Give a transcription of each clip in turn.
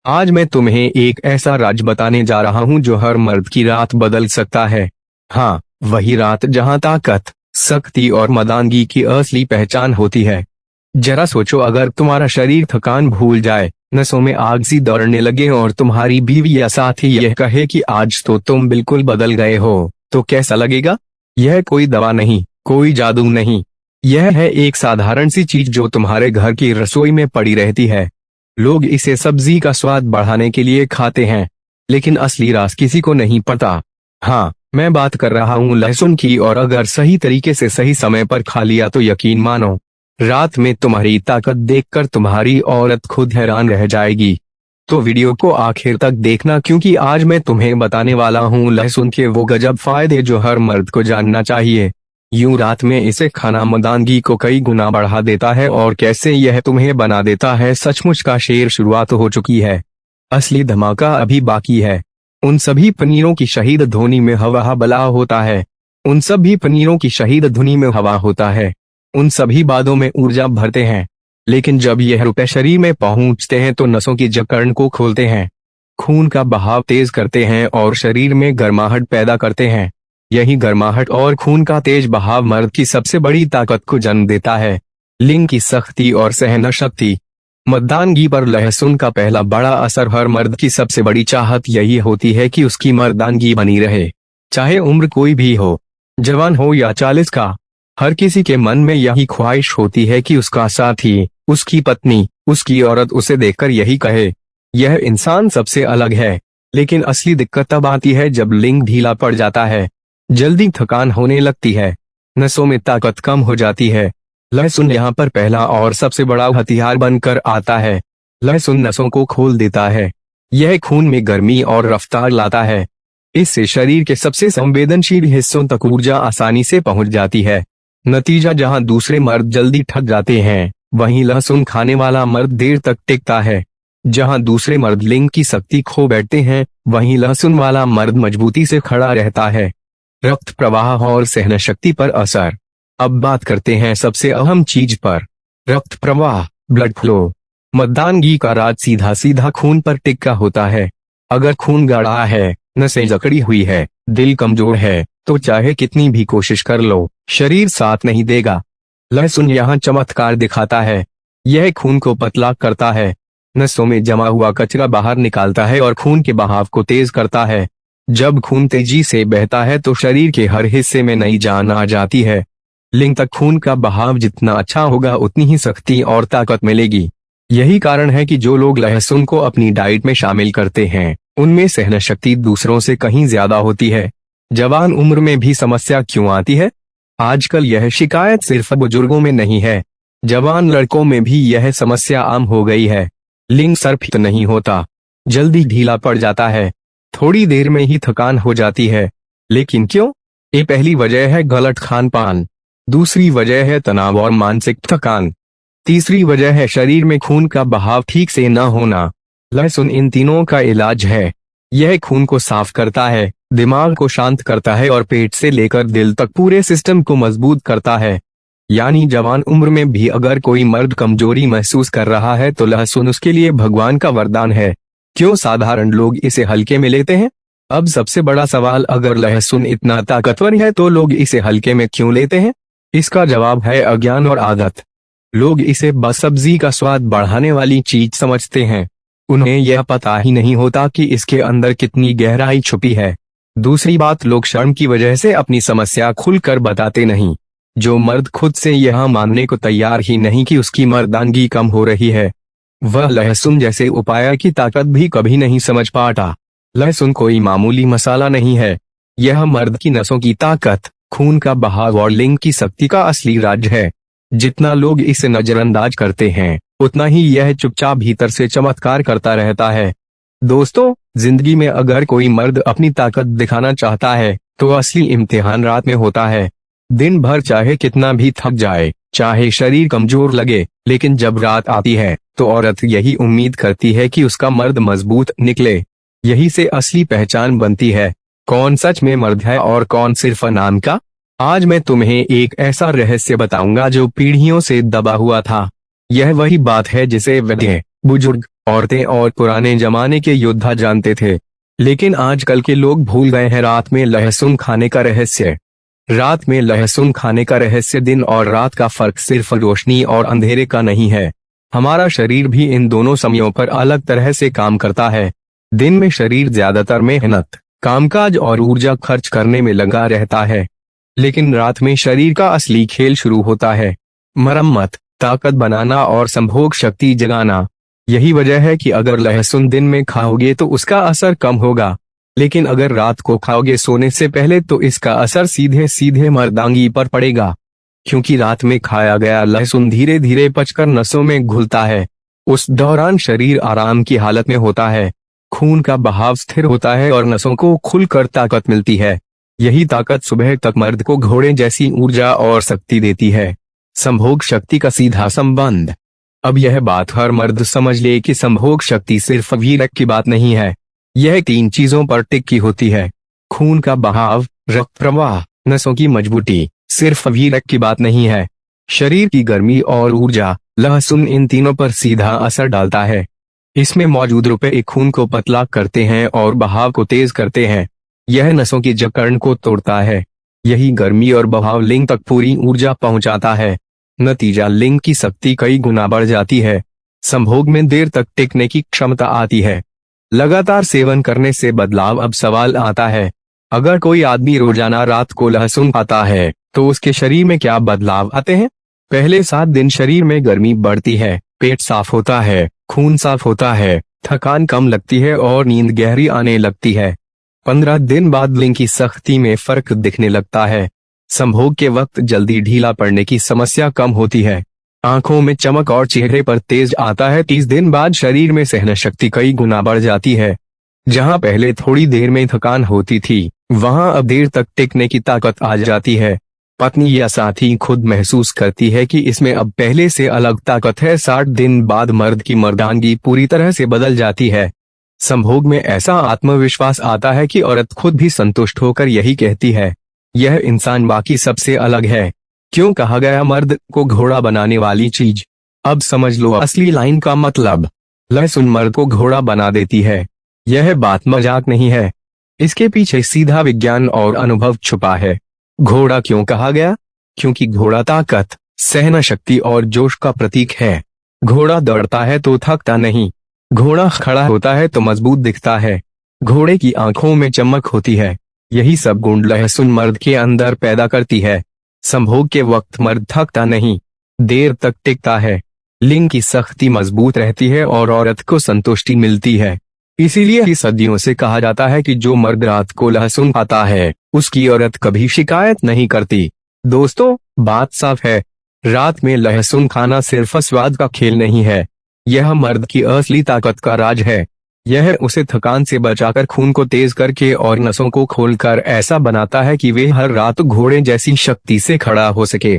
आज मैं तुम्हें एक ऐसा राज बताने जा रहा हूँ जो हर मर्द की रात बदल सकता है। हाँ, वही रात जहाँ ताकत, शक्ति और मर्दानगी की असली पहचान होती है। जरा सोचो, अगर तुम्हारा शरीर थकान भूल जाए, नसों में आग सी दौड़ने लगे और तुम्हारी बीवी या साथी यह कहे कि आज तो तुम बिल्कुल बदल गए हो, तो कैसा लगेगा? यह कोई दवा नहीं, कोई जादू नहीं। यह है एक साधारण सी चीज जो तुम्हारे घर की रसोई में पड़ी रहती है। लोग इसे सब्जी का स्वाद बढ़ाने के लिए खाते हैं, लेकिन असली राज किसी को नहीं पता। हाँ, मैं बात कर रहा हूँ लहसुन की, और अगर सही तरीके से सही समय पर खा लिया तो यकीन मानो, रात में तुम्हारी ताकत देखकर तुम्हारी औरत खुद हैरान रह जाएगी। तो वीडियो को आखिर तक देखना, क्योंकि आज मैं तुम्हें बताने वाला हूँ लहसुन के वो गजब फायदे जो हर मर्द को जानना चाहिए। यूं रात में इसे खाना मर्दानगी को कई गुना बढ़ा देता है, और कैसे यह तुम्हें बना देता है सचमुच का शेर। शुरुआत हो चुकी है, असली धमाका अभी बाकी है। उन सभी पनीरों की शहीद धुनी में हवा बला होता है, उन सभी पनीरों की शहीद धुनी में हवा होता है, उन सभी बातों में ऊर्जा भरते हैं। लेकिन जब यह रुपए शरीर में पहुंचते हैं तो नसों की जकड़न को खोलते हैं, खून का बहाव तेज करते हैं और शरीर में गर्माहट पैदा करते हैं। यही गर्माहट और खून का तेज बहाव मर्द की सबसे बड़ी ताकत को जन्म देता है, लिंग की शक्ति और सहन शक्ति। मर्दानगी पर लहसुन का पहला बड़ा असर। हर मर्द की सबसे बड़ी चाहत यही होती है कि उसकी मर्दानगी बनी रहे, चाहे उम्र कोई भी हो, जवान हो या 40 का। हर किसी के मन में यही ख्वाहिश होती है कि उसका साथी, उसकी पत्नी, उसकी औरत उसे देखकर यही कहे, यह इंसान सबसे अलग है। लेकिन असली दिक्कत तब आती है जब लिंग ढीला पड़ जाता है, जल्दी थकान होने लगती है, नसों में ताकत कम हो जाती है। लहसुन यहाँ पर पहला और सबसे बड़ा हथियार बनकर आता है। लहसुन नसों को खोल देता है, यह खून में गर्मी और रफ्तार लाता है। इससे शरीर के सबसे संवेदनशील हिस्सों तक ऊर्जा आसानी से पहुंच जाती है। नतीजा, जहां दूसरे मर्द जल्दी थक जाते हैं, वहीं लहसुन खाने वाला मर्द देर तक टिकता है। जहां दूसरे मर्द लिंग की शक्ति खो बैठते हैं, वहीं लहसुन वाला मर्द मजबूती से खड़ा रहता है। रक्त प्रवाह और सहन शक्ति पर असर। अब बात करते हैं सबसे अहम चीज पर, रक्त प्रवाह, ब्लड फ्लो। मर्दानगी का राज सीधा सीधा खून पर टिका होता है। अगर खून गाढ़ा है, नसें जकड़ी हुई है, दिल कमजोर है, तो चाहे कितनी भी कोशिश कर लो, शरीर साथ नहीं देगा। लहसुन यहाँ चमत्कार दिखाता है। यह खून को पतला करता है, नसों में जमा हुआ कचरा बाहर निकालता है और खून के बहाव को तेज करता है। जब खून तेजी से बहता है तो शरीर के हर हिस्से में नई जान आ जाती है। लिंग तक खून का बहाव जितना अच्छा होगा, उतनी ही शक्ति और ताकत मिलेगी। यही कारण है कि जो लोग लहसुन को अपनी डाइट में शामिल करते हैं, उनमें सहन शक्ति दूसरों से कहीं ज्यादा होती है। जवान उम्र में भी समस्या क्यों आती है? आजकल यह शिकायत सिर्फ बुजुर्गों में नहीं है, जवान लड़कों में भी यह समस्या आम हो गई है। लिंग सरफित नहीं होता, जल्दी ढीला पड़ जाता है, थोड़ी देर में ही थकान हो जाती है। लेकिन क्यों? ये पहली वजह है गलत खान पान, दूसरी वजह है तनाव और मानसिक थकान, तीसरी वजह है शरीर में खून का बहाव ठीक से न होना। लहसुन इन तीनों का इलाज है। यह खून को साफ करता है, दिमाग को शांत करता है और पेट से लेकर दिल तक पूरे सिस्टम को मजबूत करता है। यानी जवान उम्र में भी अगर कोई मर्द कमजोरी महसूस कर रहा है तो लहसुन उसके लिए भगवान का वरदान है। क्यों साधारण लोग इसे हल्के में लेते हैं? अब सबसे बड़ा सवाल, अगर लहसुन इतना ताकतवर है तो लोग इसे हल्के में क्यों लेते हैं? इसका जवाब है अज्ञान और आदत। लोग इसे बस सब्जी का स्वाद बढ़ाने वाली चीज समझते हैं। उन्हें यह पता ही नहीं होता कि इसके अंदर कितनी गहराई छुपी है। दूसरी बात, लोग शर्म की वजह से अपनी समस्या खुलकर बताते नहीं। जो मर्द खुद से यह मानने को तैयार ही नहीं कि उसकी मर्दानगी कम हो रही है, वह लहसुन जैसे उपाय की ताकत भी कभी नहीं समझ पाता। लहसुन कोई मामूली मसाला नहीं है, यह मर्द की नसों की ताकत, खून का बहाव और लिंग की शक्ति का असली राज है। जितना लोग इसे नजरअंदाज करते हैं, उतना ही यह चुपचाप भीतर से चमत्कार करता रहता है। दोस्तों, जिंदगी में अगर कोई मर्द अपनी ताकत दिखाना चाहता है तो असली इम्तिहान रात में होता है। दिन भर चाहे कितना भी थक जाए, चाहे शरीर कमजोर लगे, लेकिन जब रात आती है तो औरत यही उम्मीद करती है कि उसका मर्द मजबूत निकले। यही से असली पहचान बनती है, कौन सच में मर्द है और कौन सिर्फ नाम का। आज मैं तुम्हें एक ऐसा रहस्य बताऊंगा जो पीढ़ियों से दबा हुआ था। यह वही बात है जिसे वैद्य, बुजुर्ग, औरतें और पुराने जमाने के योद्धा जानते थे। लेकिन आजकल के लोग भूल गए हैं रात में लहसुन खाने का रहस्य। रात में लहसुन खाने का रहस्य दिन और रात का फर्क सिर्फ रोशनी और अंधेरे का नहीं है। हमारा शरीर भी इन दोनों समयों पर अलग तरह से काम करता है। दिन में शरीर ज्यादातर मेहनत, कामकाज और ऊर्जा खर्च करने में लगा रहता है, लेकिन रात में शरीर का असली खेल शुरू होता है। मरम्मत, ताकत बनाना और संभोग शक्ति जगाना। यही वजह है कि अगर लहसुन दिन में खाओगे तो उसका असर कम होगा, लेकिन अगर रात को खाओगे सोने से पहले तो इसका असर सीधे सीधे मर्दांगी पर पड़ेगा। क्योंकि रात में खाया गया लहसुन धीरे धीरे पचकर नसों में घुलता है। उस दौरान शरीर आराम की हालत में होता है, खून का बहाव स्थिर होता है और नसों को खुलकर ताकत मिलती है। यही ताकत सुबह तक मर्द को घोड़े जैसी ऊर्जा और शक्ति देती है। संभोग शक्ति का सीधा संबंध। अब यह बात हर मर्द समझ ले कि संभोग शक्ति सिर्फ वीर्य की बात नहीं है। यह 3 चीजों पर टिकी होती है: खून का बहाव, रक्त प्रवाह, नसों की मजबूती। सिर्फ वीर्य की बात नहीं है। शरीर की गर्मी और ऊर्जा, लहसुन इन तीनों पर सीधा असर डालता है। इसमें मौजूद रुपए खून को पतला करते हैं और बहाव को तेज करते हैं। यह नसों की जकड़न को तोड़ता है। यही गर्मी और बहाव लिंग तक पूरी ऊर्जा पहुंचाता है। नतीजा, लिंग की शक्ति कई गुना बढ़ जाती है। संभोग में देर तक टिकने की क्षमता आती है। लगातार सेवन करने से बदलाव। अब सवाल आता है, अगर कोई आदमी रोजाना रात को लहसुन खाता है तो उसके शरीर में क्या बदलाव आते हैं? पहले 7 दिन शरीर में गर्मी बढ़ती है, पेट साफ होता है, खून साफ होता है, थकान कम लगती है और नींद गहरी आने लगती है। 15 दिन बाद लिंग की शक्ति में फर्क दिखने लगता है। संभोग के वक्त जल्दी ढीला पड़ने की समस्या कम होती है। आंखों में चमक और चेहरे पर तेज आता है। 30 दिन बाद शरीर में सहन शक्ति कई गुना बढ़ जाती है। जहां पहले थोड़ी देर में थकान होती थी, वहां अब देर तक टिकने की ताकत आ जाती है। पत्नी या साथी खुद महसूस करती है कि इसमें अब पहले से अलग ताकत है। 60 दिन बाद मर्द की मर्दानगी पूरी तरह से बदल जाती है। संभोग में ऐसा आत्मविश्वास आता है कि औरत खुद भी संतुष्ट होकर यही कहती है, यह इंसान बाकी सबसे अलग है। क्यों कहा गया मर्द को घोड़ा बनाने वाली चीज? अब समझ लो असली लाइन का मतलब। लहसुन मर्द को घोड़ा बना देती है। यह बात मजाक नहीं है। इसके पीछे सीधा विज्ञान और अनुभव छुपा है। घोड़ा क्यों कहा गया? क्योंकि घोड़ा ताकत, सहन शक्ति और जोश का प्रतीक है। घोड़ा दौड़ता है तो थकता नहीं। घोड़ा खड़ा होता है तो मजबूत दिखता है। घोड़े की आंखों में चमक होती है। यही सब गुण लहसुन मर्द के अंदर पैदा करती है। संभोग के वक्त मर्द थकता नहीं, देर तक टिकता है। लिंग की शक्ति मजबूत रहती है और औरत को संतुष्टि मिलती है। इसीलिए ही सदियों से कहा जाता है कि जो मर्द रात को लहसुन खाता है उसकी औरत कभी शिकायत नहीं करती। दोस्तों, बात साफ है, रात में लहसुन खाना सिर्फ स्वाद का खेल नहीं है। यह मर्द की असली ताकत का राज है। यह उसे थकान से बचाकर, खून को तेज करके और नसों को खोलकर ऐसा बनाता है कि वे हर रात घोड़े जैसी शक्ति से खड़ा हो सके।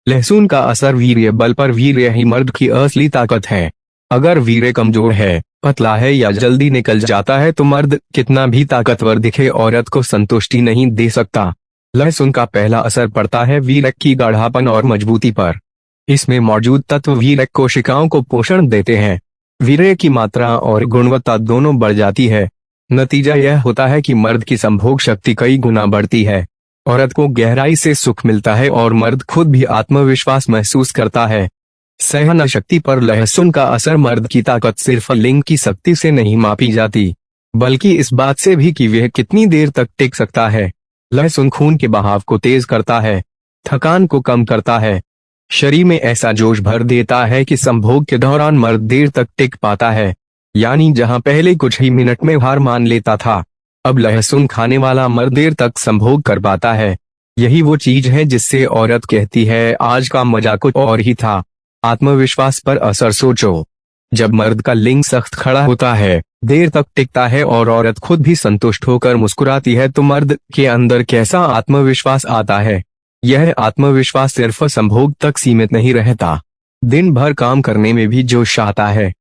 लहसुन का असर वीर्य बल पर। वीर्य ही मर्द की असली ताकत है। अगर वीर्य कमजोर है, पतला है या जल्दी निकल जाता है तो मर्द कितना भी ताकतवर दिखे औरत को संतुष्टि नहीं दे सकता। लहसुन का पहला असर पड़ता है वीर्य की गाढ़ापन और मजबूती पर। इसमें मौजूद तत्व वीर्य कोशिकाओं को पोषण देते हैं। वीर्य की मात्रा और गुणवत्ता दोनों बढ़ जाती है। नतीजा यह होता है कि मर्द की संभोग शक्ति कई गुना बढ़ती है। औरत को गहराई से सुख मिलता है और मर्द खुद भी आत्मविश्वास महसूस करता है। सहन शक्ति पर लहसुन का असर। मर्द की ताकत सिर्फ लिंग की शक्ति से नहीं मापी जाती, बल्कि इस बात से भी कि वह कितनी देर तक टिक सकता है। लहसुन खून के बहाव को तेज करता है, थकान को कम करता है, शरीर में ऐसा जोश भर देता है कि संभोग के दौरान मर्द देर तक टिक पाता है। यानी जहां पहले कुछ ही मिनट में हार मान लेता था, अब लहसुन खाने वाला मर्द देर तक संभोग कर पाता है। यही वो चीज है जिससे औरत कहती है, आज का मजा कुछ और ही था। आत्मविश्वास पर असर सोचो। जब मर्द का लिंग सख्त खड़ा होता है, देर तक टिकता है और औरत खुद भी संतुष्ट होकर मुस्कुराती है तो मर्द के अंदर कैसा आत्मविश्वास आता है। यह आत्मविश्वास सिर्फ संभोग तक सीमित नहीं रहता, दिन भर काम करने में भी जोश आता है।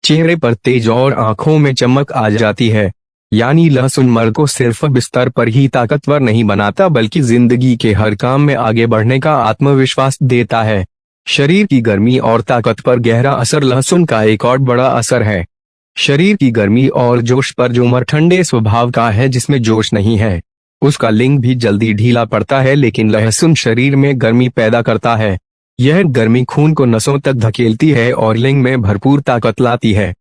चेहरे पर तेज और आंखों में चमक आ जाती है। यानी लहसुन मर्द को सिर्फ बिस्तर पर ही ताकतवर नहीं बनाता, बल्कि जिंदगी के हर काम में आगे बढ़ने का आत्मविश्वास देता है। शरीर की गर्मी और ताकत पर गहरा असर। लहसुन का एक और बड़ा असर है शरीर की गर्मी और जोश पर। जो मर्द ठंडे स्वभाव का है, जिसमें जोश नहीं है, उसका लिंग भी जल्दी ढीला पड़ता है, लेकिन लहसुन शरीर में गर्मी पैदा करता है। यह गर्मी खून को नसों तक धकेलती है और लिंग में भरपूर ताकत लाती है।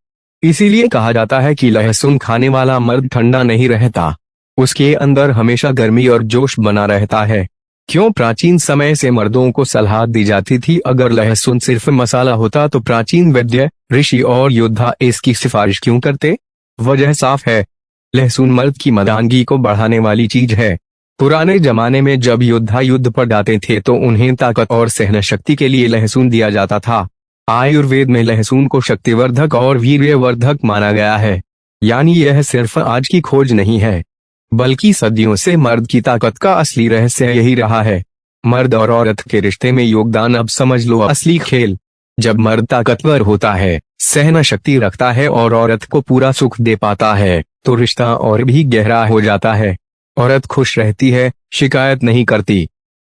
इसीलिए कहा जाता है कि लहसुन खाने वाला मर्द ठंडा नहीं रहता, उसके अंदर हमेशा गर्मी और जोश बना रहता है। क्यों प्राचीन समय से मर्दों को सलाह दी जाती थी, अगर लहसुन सिर्फ मसाला होता तो प्राचीन वैद्य, ऋषि और योद्धा इसकी सिफारिश क्यों करते? वजह साफ है, लहसुन मर्द की मर्दानगी को बढ़ाने वाली चीज है। पुराने जमाने में जब योद्धा युद्ध पर जाते थे तो उन्हें ताकत और सहन शक्ति के लिए लहसुन दिया जाता था। आयुर्वेद में लहसुन को शक्तिवर्धक और वीर्यवर्धक माना गया है। यानी यह सिर्फ आज की खोज नहीं है, बल्कि सदियों से मर्द की ताकत का असली रहस्य यही रहा है। मर्द और औरत के रिश्ते में योगदान। अब समझ लो असली खेल। जब मर्द ताकतवर होता है, सहन शक्ति रखता है और औरत को पूरा सुख दे पाता है, तो रिश्ता और भी गहरा हो जाता है। औरत खुश रहती है, शिकायत नहीं करती।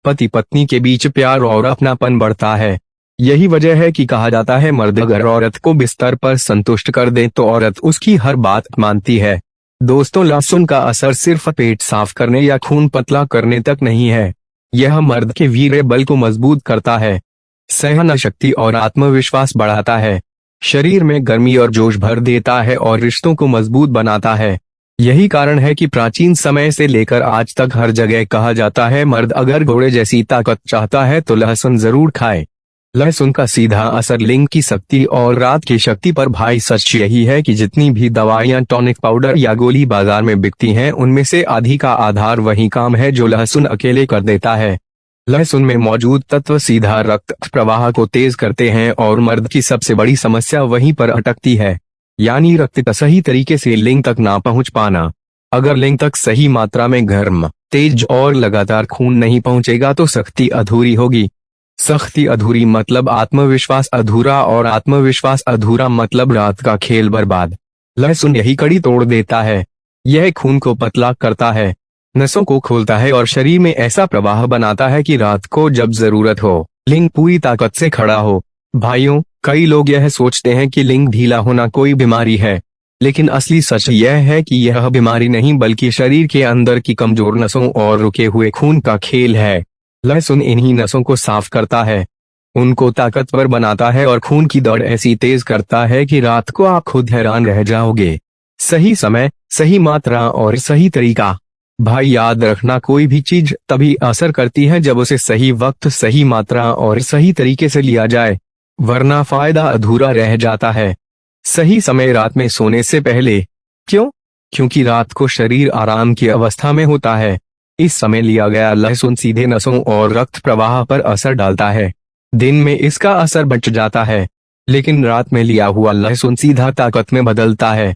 पति पत्नी के बीच प्यार और अपनापन बढ़ता है। यही वजह है कि कहा जाता है, मर्द अगर औरत को बिस्तर पर संतुष्ट कर दे तो औरत उसकी हर बात मानती है। दोस्तों, लहसुन का असर सिर्फ पेट साफ करने या खून पतला करने तक नहीं है, यह मर्द के वीर्य बल को मजबूत करता है, सहन शक्ति और आत्मविश्वास बढ़ाता है, शरीर में गर्मी और जोश भर देता है और रिश्तों को मजबूत बनाता है। यही कारण है कि प्राचीन समय से लेकर आज तक हर जगह कहा जाता है, मर्द अगर घोड़े जैसी ताकत चाहता है तो लहसुन जरूर खाए। लहसुन का सीधा असर लिंग की शक्ति और रात की शक्ति पर। भाई सच यही है कि जितनी भी दवाइयां, टॉनिक पाउडर या गोली बाजार में बिकती हैं, उनमें से आधी का आधार वही काम है जो लहसुन अकेले कर देता है। लहसुन में मौजूद तत्व सीधा रक्त प्रवाह को तेज करते हैं और मर्द की सबसे बड़ी समस्या वहीं पर अटकती है, यानी रक्त का सही तरीके से लिंग तक ना पहुंच पाना। अगर लिंग तक सही मात्रा में गर्म, तेज और लगातार खून नहीं पहुंचेगा तो शक्ति अधूरी होगी। शक्ति अधूरी मतलब आत्मविश्वास अधूरा, और आत्मविश्वास अधूरा मतलब रात का खेल बर्बाद। लहसुन यही कड़ी तोड़ देता है। यह खून को पतला करता है, नसों को खोलता है और शरीर में ऐसा प्रवाह बनाता है कि रात को जब जरूरत हो, लिंग पूरी ताकत से खड़ा हो। भाइयों, कई लोग यह सोचते हैं कि लिंग ढीला होना कोई बीमारी है, लेकिन असली सच यह है कि यह बीमारी नहीं बल्कि शरीर के अंदर की कमजोर नसों और रुके हुए खून का खेल है। लहसुन इन्हीं नसों को साफ करता है, उनको ताकतवर बनाता है और खून की दौड़ ऐसी तेज करता है कि रात को आप खुद हैरान रह जाओगे। सही समय, सही मात्रा और सही तरीका। भाई याद रखना, कोई भी चीज तभी असर करती है जब उसे सही वक्त, सही मात्रा और सही तरीके से लिया जाए, वरना फायदा अधूरा रह जाता है। सही समय रात में सोने से पहले। क्यों? क्योंकि रात को शरीर आराम की अवस्था में होता है। इस समय लिया गया लहसुन सीधे नसों और रक्त प्रवाह पर असर डालता है। दिन में इसका असर बच जाता है, लेकिन रात में लिया हुआ लहसुन सीधा ताकत में बदलता है।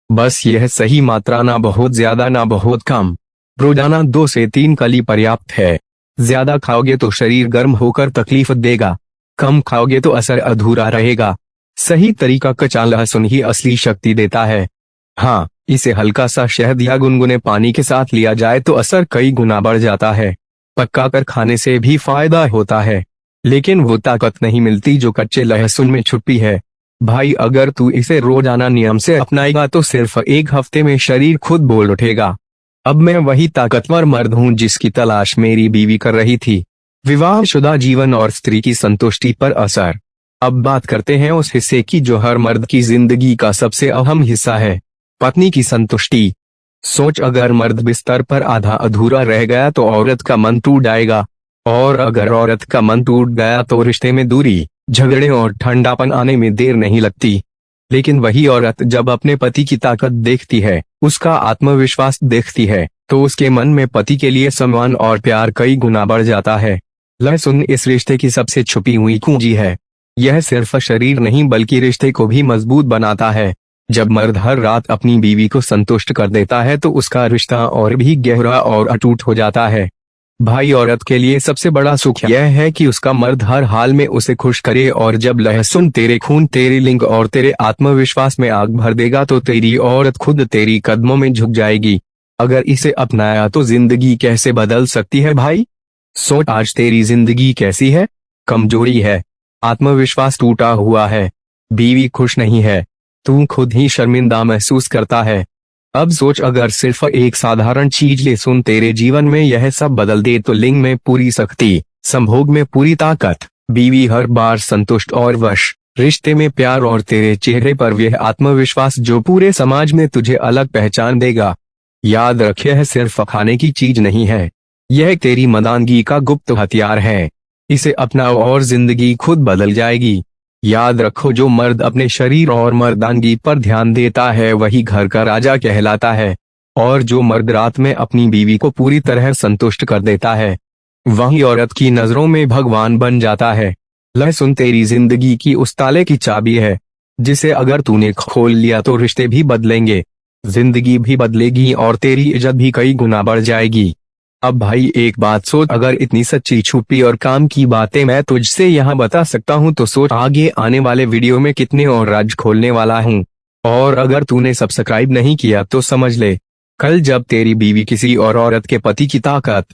बस यह सही मात्रा, ना बहुत ज्यादा ना बहुत कम। रोजाना 2 से 3 कली पर्याप्त है। ज्यादा खाओगे तो शरीर गर्म होकर तकलीफ देगा, कम खाओगे तो असर अधूरा रहेगा। सही तरीका कच्चा लहसुन ही असली शक्ति देता है। हाँ, इसे हल्का सा शहद या गुनगुने पानी के साथ लिया जाए तो असर कई गुना बढ़ जाता है। पका कर खाने से भी फायदा होता है, लेकिन वो ताकत नहीं मिलती जो कच्चे लहसुन में छुपी है। भाई, अगर तू इसे रोजाना नियम से अपनाएगा तो सिर्फ 1 हफ्ते में शरीर खुद बोल उठेगा, अब मैं वही ताकतवर मर्द हूँ जिसकी तलाश मेरी बीवी कर रही थी। विवाहशुदा जीवन और स्त्री की संतुष्टि पर असर। अब बात करते हैं उस हिस्से की जो हर मर्द की जिंदगी का सबसे अहम हिस्सा है, पत्नी की संतुष्टि। सोच, अगर मर्द बिस्तर पर आधा अधूरा रह गया तो औरत का मन टूट जाएगा, और अगर औरत का मन टूट गया तो रिश्ते में दूरी, झगड़े और ठंडापन आने में देर नहीं लगती। लेकिन वही औरत जब अपने पति की ताकत देखती है, उसका आत्मविश्वास देखती है, तो उसके मन में पति के लिए सम्मान और प्यार कई गुना बढ़ जाता है। लहसुन इस रिश्ते की सबसे छुपी हुई कुंजी है। यह सिर्फ शरीर नहीं बल्कि रिश्ते को भी मजबूत बनाता है। जब मर्द हर रात अपनी बीवी को संतुष्ट कर देता है तो उसका रिश्ता और भी गहरा और अटूट हो जाता है। भाई, औरत के लिए सबसे बड़ा सुख यह है कि उसका मर्द हर हाल में उसे खुश करे, और जब लहसुन तेरे खून, तेरे लिंग और तेरे आत्मविश्वास में आग भर देगा तो तेरी औरत खुद तेरी कदमों में झुक जाएगी। अगर इसे अपनाया तो जिंदगी कैसे बदल सकती है भाई। सोच, आज तेरी जिंदगी कैसी है? कमजोरी है, आत्मविश्वास टूटा हुआ है, बीवी खुश नहीं है, तू खुद ही शर्मिंदा महसूस करता है। अब सोच, अगर सिर्फ एक साधारण चीज ले सुन तेरे जीवन में यह सब बदल दे तो लिंग में पूरी शक्ति, संभोग में पूरी ताकत, बीवी हर बार संतुष्ट और वश, रिश्ते में प्यार और तेरे चेहरे पर यह आत्मविश्वास जो पूरे समाज में तुझे अलग पहचान देगा। याद रख, यह सिर्फ खाने की चीज नहीं है, यह तेरी मर्दानगी का गुप्त हथियार है। इसे अपनाओ और जिंदगी खुद बदल जाएगी। याद रखो, जो मर्द अपने शरीर और मर्दानगी पर ध्यान देता है वही घर का राजा कहलाता है, और जो मर्द रात में अपनी बीवी को पूरी तरह संतुष्ट कर देता है वही औरत की नजरों में भगवान बन जाता है। लहसुन तेरी जिंदगी की उस ताले की चाबी है जिसे अगर तूने खोल लिया तो रिश्ते भी बदलेंगे, जिंदगी भी बदलेगी और तेरी इज्जत भी कई गुना बढ़ जाएगी। अब भाई एक बात सोच, अगर इतनी सच्ची छुपी और काम की बातें मैं तुझसे यहाँ बता सकता हूँ तो सोच आगे आने वाले वीडियो में कितने और राज खोलने वाला हूँ। और अगर तूने सब्सक्राइब नहीं किया तो समझ ले, कल जब तेरी बीवी किसी और औरत के पति की ताकत,